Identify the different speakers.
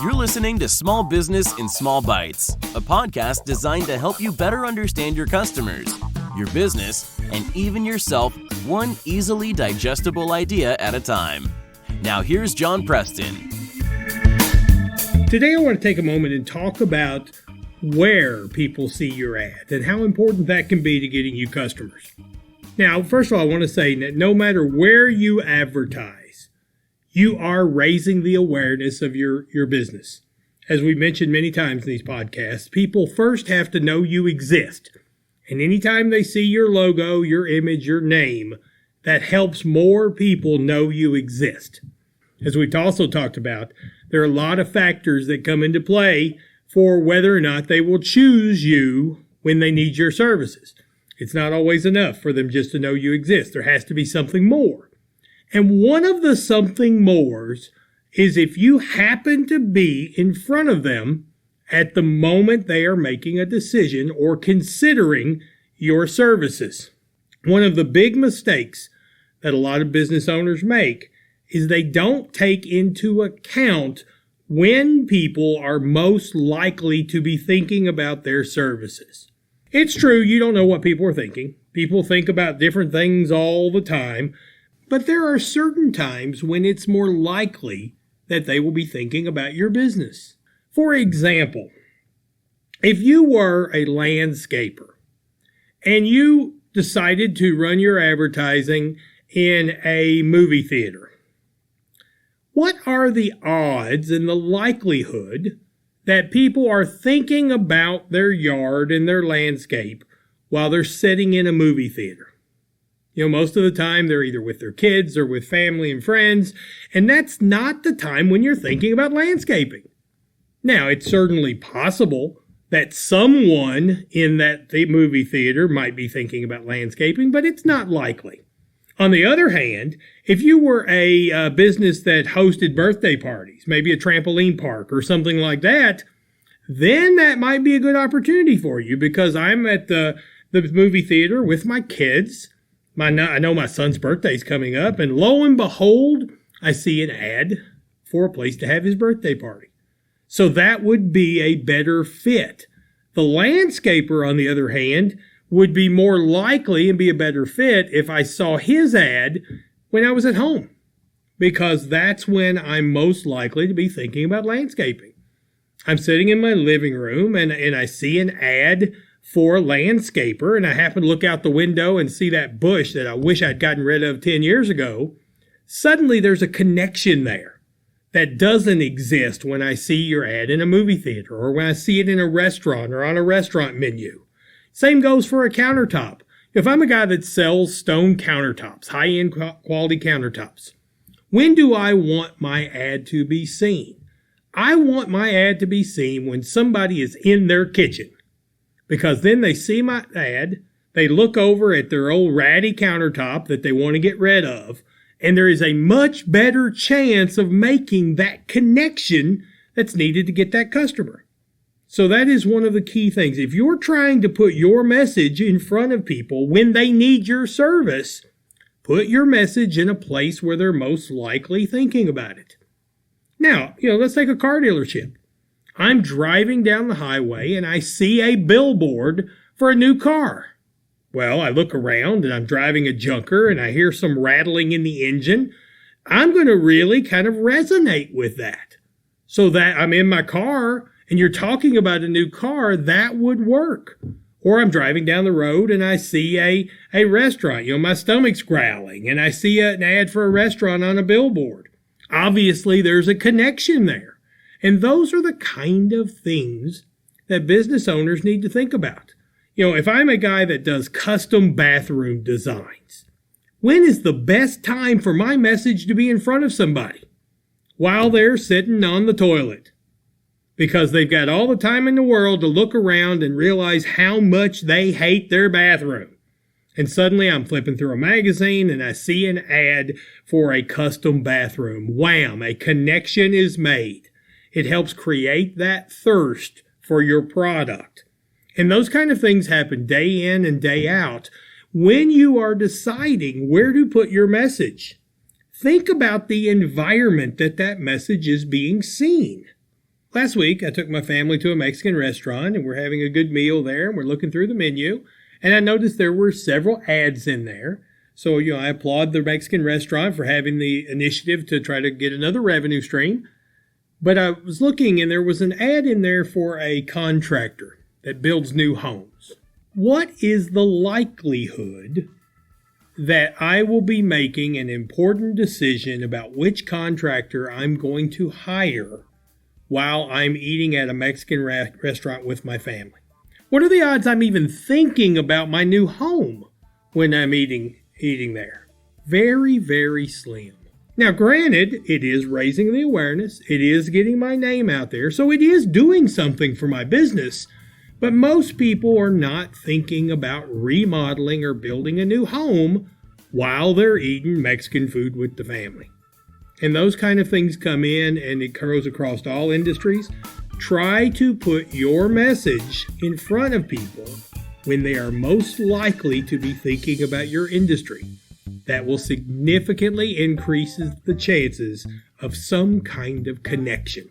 Speaker 1: You're listening to Small Business in Small Bites, a podcast designed to help you better understand your customers, your business, and even yourself one easily digestible idea at a time. Now here's John Preston.
Speaker 2: Today I want to take a moment and talk about where people see your ad and how important that can be to getting you customers. Now, first of all, I want to say that no matter where you advertise, you are raising the awareness of your business. As we mentioned many times in these podcasts, people first have to know you exist. And anytime they see your logo, your image, your name, that helps more people know you exist. As we've also talked about, there are a lot of factors that come into play for whether or not they will choose you when they need your services. It's not always enough for them just to know you exist. There has to be something more. And one of the something mores is if you happen to be in front of them at the moment they are making a decision or considering your services. One of the big mistakes that a lot of business owners make is they don't take into account when people are most likely to be thinking about their services. It's true, you don't know what people are thinking. People think about different things all the time. But there are certain times when it's more likely that they will be thinking about your business. For example, if you were a landscaper and you decided to run your advertising in a movie theater, what are the odds and the likelihood that people are thinking about their yard and their landscape while they're sitting in a movie theater? You know, most of the time they're either with their kids or with family and friends, and that's not the time when you're thinking about landscaping. Now, it's certainly possible that someone in that movie theater might be thinking about landscaping, but it's not likely. On the other hand, if you were a business that hosted birthday parties, maybe a trampoline park or something like that, then that might be a good opportunity for you because I'm at the movie theater with my kids. I know my son's birthday is coming up, and lo and behold, I see an ad for a place to have his birthday party. So that would be a better fit. The landscaper, on the other hand, would be more likely and be a better fit if I saw his ad when I was at home, because that's when I'm most likely to be thinking about landscaping. I'm sitting in my living room, and I see an ad for a landscaper, and I happen to look out the window and see that bush that I wish I'd gotten rid of 10 years ago. Suddenly there's a connection there that doesn't exist when I see your ad in a movie theater or when I see it in a restaurant or on a restaurant menu. Same goes for a countertop. If I'm a guy that sells stone countertops, high-end quality countertops, when do I want my ad to be seen? I want my ad to be seen when somebody is in their kitchen. Because then they see my ad, they look over at their old ratty countertop that they want to get rid of, and there is a much better chance of making that connection that's needed to get that customer. So that is one of the key things. If you're trying to put your message in front of people when they need your service, put your message in a place where they're most likely thinking about it. Now, let's take a car dealership. I'm driving down the highway and I see a billboard for a new car. Well, I look around and I'm driving a junker and I hear some rattling in the engine. I'm going to really kind of resonate with that. So that I'm in my car and you're talking about a new car, that would work. Or I'm driving down the road and I see a restaurant. My stomach's growling and I see an ad for a restaurant on a billboard. Obviously, there's a connection there. And those are the kind of things that business owners need to think about. If I'm a guy that does custom bathroom designs, when is the best time for my message to be in front of somebody? While they're sitting on the toilet. Because they've got all the time in the world to look around and realize how much they hate their bathroom. And suddenly I'm flipping through a magazine and I see an ad for a custom bathroom. Wham! A connection is made. It helps create that thirst for your product. And those kind of things happen day in and day out when you are deciding where to put your message. Think about the environment that message is being seen. Last week, I took my family to a Mexican restaurant, and we're having a good meal there, and we're looking through the menu, and I noticed there were several ads in there. So, I applaud the Mexican restaurant for having the initiative to try to get another revenue stream. But I was looking, and there was an ad in there for a contractor that builds new homes. What is the likelihood that I will be making an important decision about which contractor I'm going to hire while I'm eating at a Mexican restaurant with my family? What are the odds I'm even thinking about my new home when I'm eating there? Very, very slim. Now, granted, it is raising the awareness. It is getting my name out there. So it is doing something for my business. But most people are not thinking about remodeling or building a new home while they're eating Mexican food with the family. And those kind of things come in, and it goes across all industries. Try to put your message in front of people when they are most likely to be thinking about your industry. That will significantly increase the chances of some kind of connection.